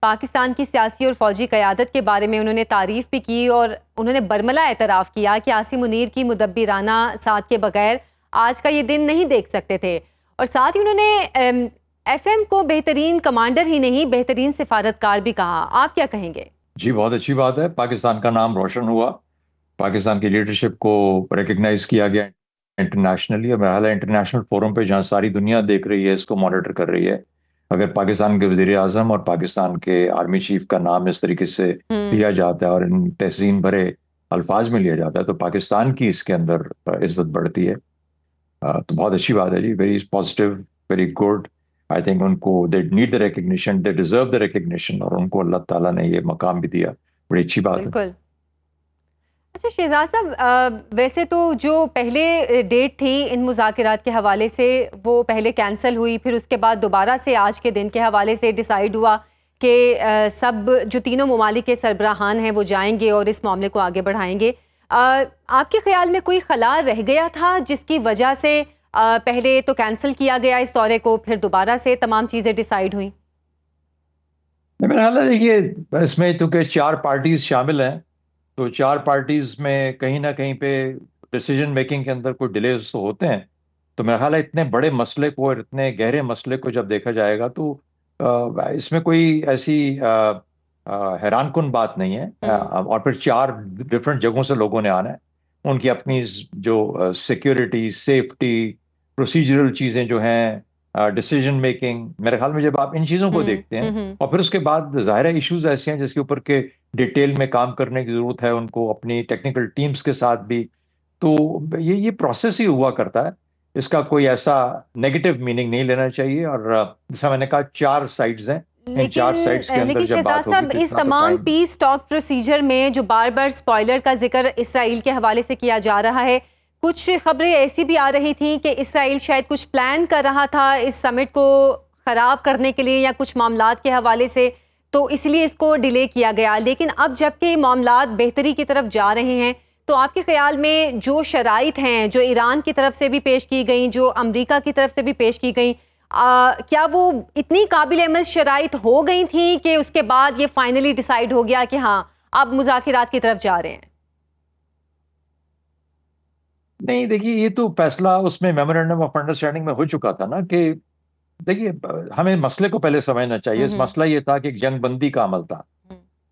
पाकिस्तान की सियासी और फौजी क़यादत के बारे में उन्होंने तारीफ़ भी की और उन्होंने बरमला एतराफ़ किया कि आसिम मुनीर की मुदब्बिराना साथ के बगैर आज का ये दिन नहीं देख सकते थे। और साथ ही उन्होंने FM को बेहतरीन कमांडर ही नहीं बेहतरीन सिफारतकार भी कहा। आप क्या कहेंगे? जी, बहुत अच्छी बात है। पाकिस्तान का नाम रोशन हुआ, पाकिस्तान की लीडरशिप को रिकग्नाइज किया गया इंटरनेशनली। और मेरा ख्याल है इंटरनेशनल फोरम पे जहाँ सारी दुनिया देख रही है, इसको मॉनिटर कर रही है, अगर पाकिस्तान के वजीर आजम और पाकिस्तान के आर्मी चीफ का नाम इस तरीके से लिया जाता है और इन तहसीन भरे अल्फाज में लिया जाता है, तो पाकिस्तान की इसके अंदर इज्जत बढ़ती है। तो बहुत अच्छी बात है जी, very positive, very good. I think उनको they need the recognition, they deserve the recognition, और उनको अल्लाह ताला ने ये मकाम भी दिया। बड़ी अच्छी बात है। बिल्कुल। अच्छा शहजाद साहब, वैसे तो जो पहले डेट थी इन मुज़ाकरात के हवाले से वो पहले कैंसिल हुई, फिर उसके बाद दोबारा से आज के दिन के हवाले से डिसाइड हुआ कि सब जो तीनों ममालिक के सरबराहान हैं वो जाएंगे और इस मामले को आगे बढ़ाएंगे। आपके ख्याल में कोई खला रह गया था जिसकी वजह से पहले तो कैंसिल किया गया इस दौरे को, फिर दोबारा से तमाम चीज़ें डिसाइड हुई? मेरा ख्याल है देखिए, इसमें क्योंकि चार पार्टीज शामिल हैं, तो चार पार्टीज में कहीं ना कहीं पे डिसीजन मेकिंग के अंदर कोई डिलेज तो होते हैं। तो मेरा ख्याल है इतने बड़े मसले को और इतने गहरे मसले को जब देखा जाएगा तो इसमें कोई ऐसी हैरानकुन बात नहीं है। और फिर चार डिफरेंट जगहों से लोगों ने आना है, उनकी अपनी जो सिक्योरिटी, सेफ्टी, प्रोसीजरल चीजें जो हैं, डिसीजन मेकिंग, मेरे ख्याल में जब आप इन चीजों को देखते हैं और फिर उसके बाद जाहिर है इश्यूज ऐसे हैं जिसके ऊपर के डिटेल में काम करने की जरूरत है उनको अपनी टेक्निकल टीम्स के साथ भी। तो ये प्रोसेस ही हुआ करता है, इसका कोई ऐसा नेगेटिव मीनिंग नहीं लेना चाहिए। और जैसा मैंने कहा, चार साइड्स हैं, इन चार साइड्स के अंदर लेकिन जब शहजाद बात होगी साहब, तो इस इतना तो तमाम टाइम। पीस टॉक प्रोसीजर में जो बार बार स्पॉइलर का जिक्र इसराइल के हवाले से किया जा रहा है, कुछ खबरें ऐसी भी आ रही थी कि इसराइल शायद कुछ प्लान कर रहा था इस समिट को ख़राब करने के लिए या कुछ मामलात के हवाले से, तो इसलिए इसको डिले किया गया। लेकिन अब जबकि मामलात बेहतरी की तरफ जा रहे हैं, तो आपके ख्याल में जो शराइत हैं जो ईरान की तरफ से भी पेश की गई, जो अमेरिका की तरफ से भी पेश की गई, क्या वो इतनी काबिल अमल शराइत हो गई थी कि उसके बाद ये फाइनली डिसाइड हो गया कि हाँ अब मुज़ाकिरात की तरफ जा रहे हैं? नहीं, देखिए, ये तो फैसला उसमें मेमोरेंडम ऑफ अंडरस्टैंडिंग में हो चुका था ना, कि देखिए, हमें मसले को पहले समझना चाहिए। इस मसला ये था कि एक जंगबंदी का अमल था।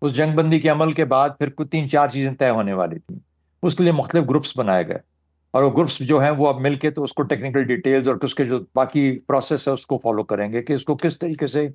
उस जंगबंदी के अमल के बाद फिर कुछ तीन चार चीजें तय होने वाली थी, उसके लिए मुख्तलिफ ग्रुप्स बनाए गए। और वो ग्रुप्स जो हैं वो अब मिलके तो उसको टेक्निकल डिटेल्स और उसके जो बाकी प्रोसेस है उसको फॉलो करेंगे कि इसको किस तरीके से,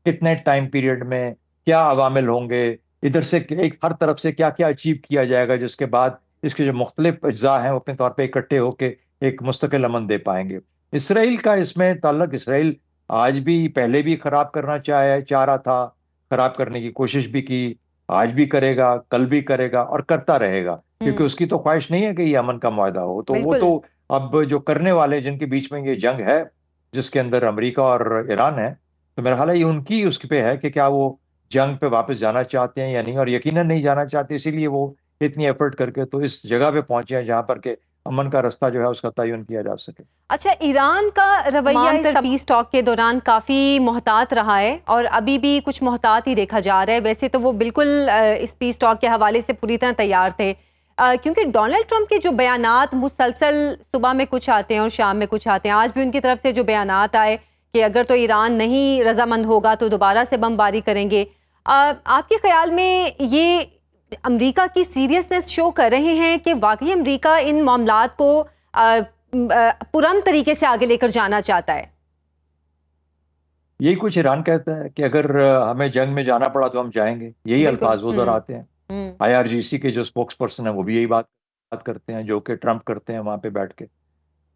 कितने टाइम पीरियड में, क्या अवामिल होंगे, इधर से एक हर तरफ से क्या क्या अचीव किया जाएगा, जिसके बाद इसके जो मुख्तलिफ अज्जा हैं वो अपने तौर पर इकट्ठे होकर एक मुस्तकिल अमन दे पाएंगे। इसराइल का इसमें ताल्लुक, इसराइल आज भी, पहले भी खराब करना चाह रहा था, खराब करने की कोशिश भी की, आज भी करेगा, कल भी करेगा और करता रहेगा, क्योंकि उसकी तो ख्वाहिश नहीं है कि ये अमन का मुआहदा हो। तो वो बिल्कुल। तो अब जो करने वाले जिनके बीच में ये जंग है, जिसके अंदर अमेरिका और ईरान है, तो मेरा ख्याल है ये उनकी उस पे है कि क्या वो जंग पे वापस जाना चाहते हैं या नहीं, और यकीनन नहीं जाना चाहते, इसीलिए वो इतनी एफर्ट करके तो इस जगह पे पहुंचे हैं जहां पर के अमन का रास्ता जो है उसका तयन किया जा सके। अच्छा, ईरान का रवैया इस पीस टॉक के दौरान काफ़ी मोहतात रहा है और अभी भी कुछ मोहतात ही देखा जा रहा है। वैसे तो वो बिल्कुल इस पीस टॉक के हवाले से पूरी तरह तैयार थे, क्योंकि डोनाल्ड ट्रंप के जो बयानात मुसलसल सुबह में कुछ आते हैं और शाम में कुछ आते हैं, आज भी उनकी तरफ से जो बयानात आए कि अगर तो ईरान नहीं रजामंद होगा तो दोबारा से बमबारी करेंगे। आपके ख्याल में ये अमेरिका की सीरियसनेस शो कर रहे हैं कि वाकई अमेरिका इन मामलात को पुरअमन तरीके से आगे लेकर जाना चाहता है? यही कुछ ईरान कहता है कि अगर हमें जंग में जाना पड़ा तो हम जाएंगे, यही बिल्कुल। अल्फाज वो दोहराते हैं। IRGC के जो स्पोक्स पर्सन है वो भी यही बात करते हैं जो कि ट्रंप करते हैं वहां पे बैठ के।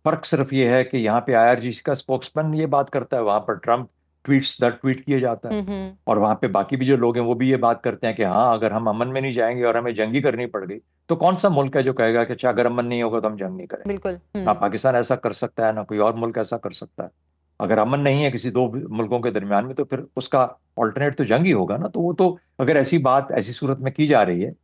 फर्क सिर्फ ये है कि यहाँ पे IRGC का स्पोक्समैन ये बात करता है, वहां पर ट्रंप ट्वीट्स दर ट्वीट किए जाता है। और वहां पे बाकी भी जो लोग हैं वो भी ये बात करते हैं कि हाँ, अगर हम अमन में नहीं जाएंगे और हमें जंगी करनी पड़ गई तो कौन सा मुल्क है जो कहेगा कि अच्छा अगर अमन नहीं होगा तो हम जंग नहीं करेंगे। बिल्कुल। ना पाकिस्तान ऐसा कर सकता है, ना कोई और मुल्क ऐसा कर सकता है। अगर अमन नहीं है किसी दो मुल्कों के दरमियान में तो फिर उसका ऑल्टरनेट तो जंग ही होगा ना। तो वो तो अगर ऐसी बात ऐसी सूरत में की जा रही है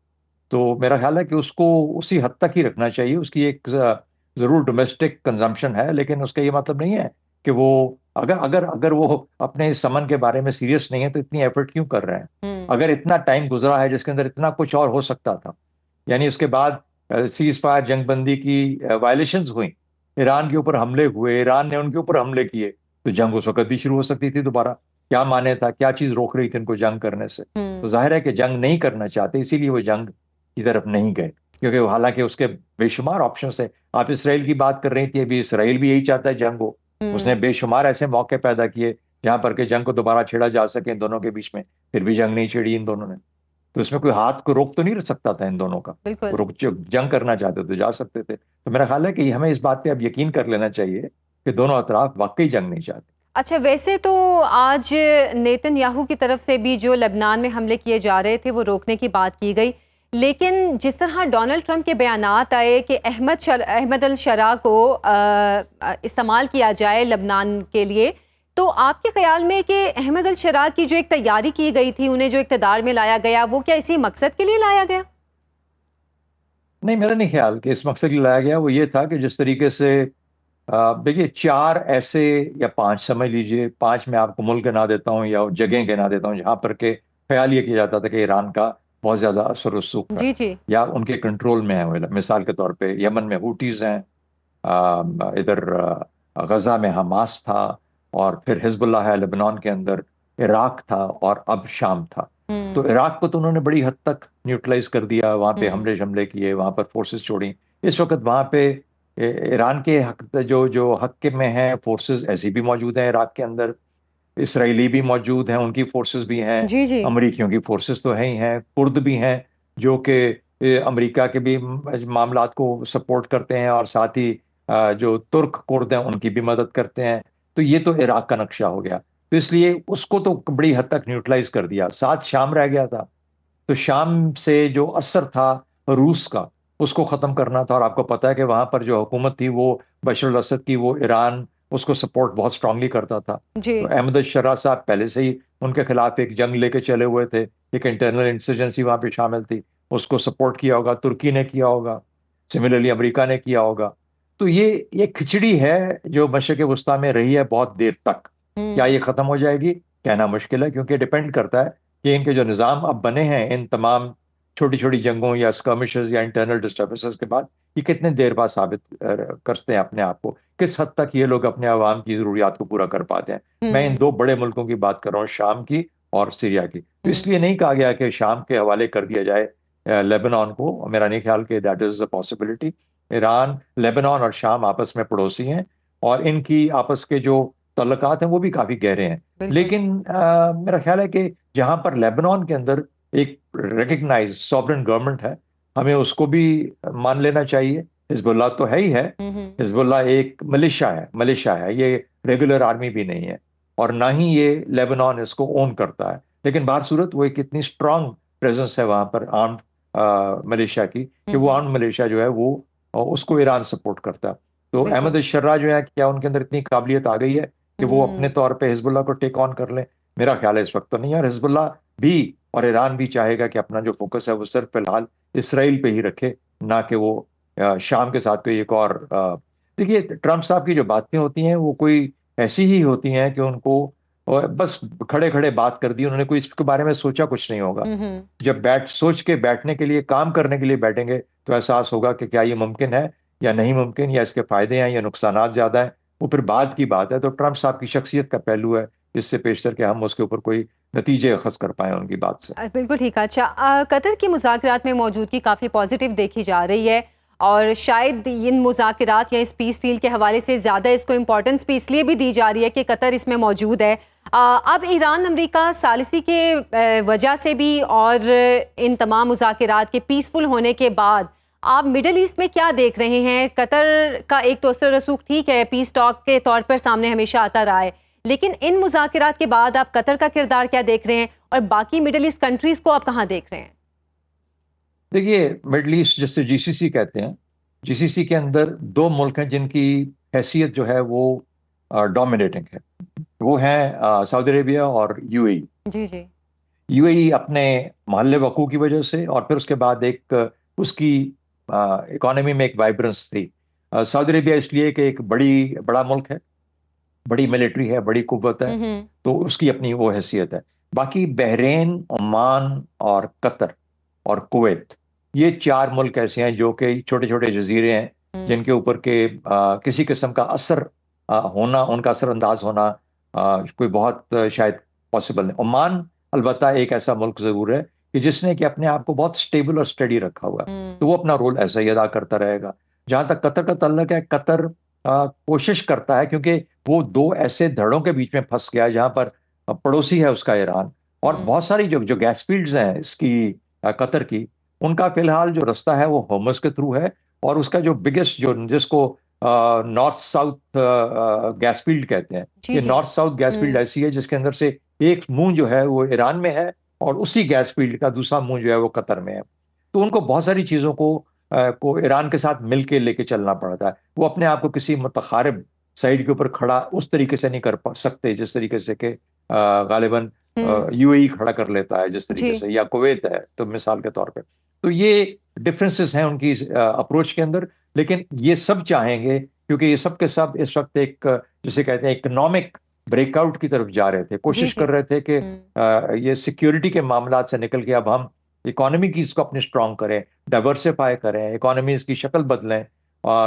तो मेरा ख्याल है कि उसको उसी हद तक ही रखना चाहिए। उसकी एक जरूर डोमेस्टिक कंजम्पशन है, लेकिन उसका ये मतलब नहीं है कि वो अगर अगर अगर वो अपने इस समन के बारे में सीरियस नहीं है तो इतनी एफर्ट क्यों कर रहे हैं? अगर इतना टाइम गुजरा है जिसके अंदर इतना कुछ और हो सकता था, यानी उसके बाद सीज फायर जंगबंदी की वायलेशंस हुई, ईरान के ऊपर हमले हुए, ईरान ने उनके ऊपर हमले किए, तो जंग उस वक्त भी शुरू हो सकती थी दोबारा। क्या माने था, क्या चीज रोक रही थी इनको जंग करने से? तो जाहिर है कि जंग नहीं करना चाहते, इसीलिए वो जंग की तरफ नहीं गए, क्योंकि हालांकि उसके बेशुमार ऑप्शन है। आप इसराइल की बात कर रही थी अभी, इसराइल भी यही चाहता है जंग हो। उसने बेशुमार ऐसे मौके पैदा किए जहां पर के जंग को दोबारा छेड़ा जा सके इन दोनों के बीच में, फिर भी जंग नहीं छेड़ी इन दोनों ने। तो इसमें कोई हाथ को रोक तो नहीं रख सकता था इन दोनों का। वो बिल्कुल। रुक जंग करना चाहते तो जा सकते थे। तो मेरा ख्याल है कि हमें इस बात पे अब यकीन कर लेना चाहिए कि दोनों अतराफ वाकई जंग नहीं चाहते। अच्छा, वैसे तो आज नेतन्याहू की तरफ से भी जो लेबनान में हमले किए जा रहे थे वो रोकने की बात की गई, लेकिन जिस तरह डोनाल्ड ट्रंप के बयानात आए कि अहमद अल शरा को इस्तेमाल किया जाए लेबनान के लिए, तो आपके ख्याल में कि अहमद अल शरा की जो एक तैयारी की गई थी, उन्हें जो इक़्तिदार में लाया गया, वो क्या इसी मकसद के लिए लाया गया? नहीं, मेरा नहीं ख्याल कि इस मकसद के लिए लाया गया। वो ये था कि जिस तरीके से देखिए, चार ऐसे या पांच समझ लीजिए, पांच मैं आपको मुल्क गिना देता हूँ या जगह गिना देता हूँ जहां पर के ख्याल ये किया जाता था कि ईरान का बहुत ज्यादा असर रसूख है जी जी। या उनके कंट्रोल में है। मिसाल के तौर पे यमन में हूटीज हैं, इधर गजा में हमास था, और फिर हिजबुल्लाह है लेबनान के अंदर, इराक था, और अब शाम था। तो इराक को तो उन्होंने बड़ी हद तक न्यूट्रलाइज कर दिया, वहां पे हमले हमले किए, वहां पर फोर्सेस छोड़ी। इस वक्त वहां पे ईरान के हक जो जो हक के में है फोर्सेस ऐसी भी मौजूद हैं इराक के अंदर, इसराइली भी मौजूद हैं, उनकी फोर्सेस भी हैं, जी जी। अमरीकियों की फोर्सेस तो है ही हैं, कुर्द भी हैं जो कि अमरीका के भी मामलात को सपोर्ट करते हैं, और साथ ही जो तुर्क कुर्द हैं उनकी भी मदद करते हैं। तो ये तो इराक का नक्शा हो गया। तो इसलिए उसको तो बड़ी हद तक न्यूट्रलाइज कर दिया, साथ शाम रह गया था। तो शाम से जो असर था रूस का, उसको खत्म करना था। और आपको पता है कि वहां पर जो हुकूमत थी वो बशर अल असद की, वो ईरान उसको सपोर्ट बहुत स्ट्रांगली करता था। जी। तो अहमद शर्रा साहब पहले से ही उनके खिलाफ एक जंग लेके चले हुए थे, एक इंटरनल इंसर्जेंसी वहां पे शामिल थी, उसको सपोर्ट किया होगा, तुर्की ने किया होगा, सिमिलरली अमेरिका ने किया होगा। तो ये खिचड़ी है जो मशरक़ वस्ता में रही है बहुत देर तक। क्या ये खत्म हो जाएगी? कहना मुश्किल है, क्योंकि डिपेंड करता है कि इनके जो निज़ाम अब बने हैं इन तमाम छोटी छोटी जंगों या स्कर्मिशेस या इंटरनल डिस्टर्बेंसेस के बाद, ये कितने देर बाद साबित करते हैं अपने आप को, किस हद तक ये लोग अपने अवाम की जरूरियात को पूरा कर पाते हैं। मैं इन दो बड़े मुल्कों की बात कर रहा हूँ, शाम की और सीरिया की। तो इसलिए नहीं कहा गया कि शाम के हवाले कर दिया जाए लेबनान को। मेरा नहीं ख्याल कि that is a possibility. Iran, Lebanon और शाम आपस में पड़ोसी हैं, और इनकी आपस के जो तल्लुकात हैं वो भी काफी गहरे हैं। बिल्कुल। लेकिन मेरा ख्याल है कि जहां पर लेबनान के अंदर एक रिकग्नाइज सॉवरेन गवर्नमेंट है, हमें उसको भी मान लेना चाहिए। हिजबुल्लाह तो है ही है, हिजबुल्लाह एक मलिशा है, ये रेगुलर आर्मी भी नहीं है, और ना ही ये लेबनान इसको ओन करता है। लेकिन बाहर सूरत वो एक इतनी स्ट्रांग प्रेजेंस है वहां पर आर्म्ड मलेशिया की, कि वो आर्म्ड मलेशिया जो है वो उसको ईरान सपोर्ट करता है। तो बिल्कुल। अहमद शर्रा जो है, क्या उनके अंदर इतनी काबिलियत आ गई है कि वो अपने तौर पे हिजबुल्लाह को टेक ऑन कर लें? मेरा ख्याल है इस वक्त तो नहीं है। और हिजबुल्लाह भी और ईरान भी चाहेगा कि अपना जो फोकस है वो सिर्फ फिलहाल इसराइल पे ही रखे, ना कि वो शाम के साथ कोई एक और देखिए, ट्रंप साहब की जो बातें होती हैं वो कोई ऐसी ही होती हैं कि उनको बस खड़े खड़े बात कर दी उन्होंने, कोई इसके बारे में सोचा कुछ नहीं होगा। जब सोच के बैठने के लिए, काम करने के लिए बैठेंगे, तो एहसास होगा कि क्या ये मुमकिन है या नहीं मुमकिन, या इसके फायदे हैं या नुकसानात ज्यादा है, वो फिर बाद की बात है। तो ट्रंप साहब की शख्सियत का पहलू है, जिससे पेशतर के हम उसके ऊपर कोई नतीजे अखज़ कर पाए उनकी बात से। बिल्कुल ठीक है। अच्छा, कतर की मुज़ाकरात में मौजूदगी काफ़ी पॉजिटिव देखी जा रही है, और शायद इन मुज़ाकरात या इस पीस डील के हवाले से ज़्यादा इसको इम्पोर्टेंस भी इसलिए भी दी जा रही है कि कतर इसमें मौजूद है। अब ईरान अमेरिका सालिसी के वजह से भी और इन तमाम मुज़ाकरात के पीसफुल होने के बाद आप मिडल ईस्ट में क्या देख रहे हैं? कतर का एक तो असर रसूख ठीक है, पीस टॉक के तौर पर सामने हमेशा आता रहा है, लेकिन इन मुज़ाकरात के बाद आप कतर का किरदार क्या देख रहे हैं, और बाकी मिडिल ईस्ट कंट्रीज को आप कहाँ देख रहे हैं? देखिए, मिडल ईस्ट जिससे जीसीसी कहते हैं, जीसीसी के अंदर दो मुल्क हैं जिनकी हैसियत जो है वो डोमिनेटिंग है। वो हैं सऊदी अरेबिया और यूएई। जी जी। यूएई अपने महल्ले वकू की वजह से, और फिर उसके बाद एक उसकी इकोनॉमी में एक वाइब्रेंस थी। सऊदी अरेबिया इसलिए कि एक बड़ा मुल्क है, बड़ी मिलिट्री है, बड़ी कुव्वत है, हम्म। तो उसकी अपनी वो हैसियत है। बाकी बहरेन, ओमान और कतर और कुवैत, ये चार मुल्क ऐसे हैं जो कि छोटे छोटे जजीरे हैं, हम्म। जिनके ऊपर के किसी किस्म का असर होना, उनका असरअंदाज होना कोई बहुत शायद पॉसिबल नहीं। ओमान अलबत्ता एक ऐसा मुल्क जरूर है कि जिसने कि अपने आप को बहुत स्टेबल और स्टडी रखा हुआ है, हम्म। तो वो अपना रोल ऐसा ही अदा करता रहेगा। जहां तक कतर का ताल्लुक है, कतर कोशिश करता है, क्योंकि वो दो ऐसे धड़ों के बीच में फंस गया है जहां पर पड़ोसी है उसका ईरान, और हम्म। बहुत सारी जो जो गैस फील्ड्स हैं इसकी कतर की, उनका फिलहाल जो रास्ता है वो होर्मुज के थ्रू है। और उसका जो बिगेस्ट, जो जिसको नॉर्थ साउथ गैस फील्ड कहते हैं, जी ये जी। नॉर्थ साउथ गैस फील्ड हम्म। ऐसी है जिसके अंदर से एक मुंह जो है वो ईरान में है, और उसी गैस फील्ड का दूसरा मुंह जो है वो कतर में है। तो उनको बहुत सारी चीजों को ईरान के साथ मिलके लेके चलना पड़ता है। वो अपने आप को किसी मुतखारिब साइड के ऊपर खड़ा उस तरीके से नहीं कर सकते जिस तरीके से कि गालिबन हम्म। यूएई खड़ा कर लेता है जिस तरीके जी से, या कुवैत है, तो मिसाल के तौर पे। तो ये डिफरेंसेस हैं उनकी अप्रोच के अंदर। लेकिन ये सब चाहेंगे, क्योंकि ये सब के सब इस वक्त एक जिसे कहते हैं इकोनॉमिक ब्रेकआउट की तरफ जा रहे थे, जी कोशिश जी। कर रहे थे कि हम्म। ये सिक्योरिटी के मामला से निकल के अब हम इकोनॉमी की इसको अपनी स्ट्रांग करें, डाइवर्सिफाई करें, इकोनॉमीज की शक्ल बदलें।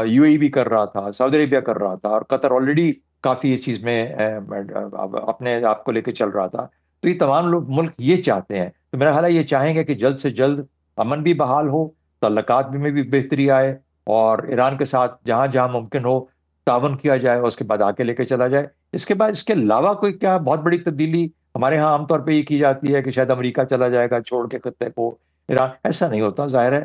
यूएई भी कर रहा था, सऊदी अरेबिया कर रहा था, और कतर ऑलरेडी काफी इस चीज में अपने आप को लेकर चल रहा था। तो ये तमाम लोग मुल्क ये चाहते हैं, तो मेरा ख्याल है ये चाहेंगे कि जल्द से जल्द अमन भी बहाल हो, तल्लुकात में भी बेहतरी आए, और ईरान के साथ जहां जहां मुमकिन हो तावन किया जाए, और उसके बाद आके लेके चला जाए। इसके बाद इसके अलावा कोई क्या बहुत बड़ी तब्दीली हमारे यहाँ आमतौर पे ये की जाती है कि शायद अमेरिका चला जाएगा छोड़ के खत्ते को ईरान, ऐसा नहीं होता। जाहिर है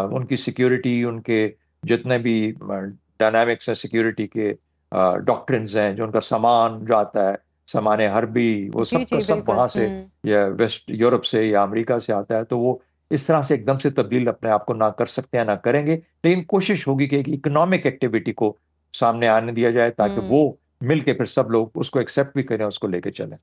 उनकी सिक्योरिटी, उनके जितने भी डायनामिक्स हैं सिक्योरिटी के, डॉक्ट्रिन्स हैं, जो उनका सामान जो आता है, सामान हर्बी, वो जी सब का जी सब बिल्कुल। वहां से, हम्म। या वेस्ट यूरोप से या अमेरिका से आता है, तो वो इस तरह से एकदम से तब्दील अपने आप को ना कर सकते हैं, ना करेंगे। लेकिन कोशिश होगी कि इकोनॉमिक एक्टिविटी को सामने आने दिया जाए, ताकि हम्म। वो मिलके फिर सब लोग उसको एक्सेप्ट भी करें, उसको लेके चलें।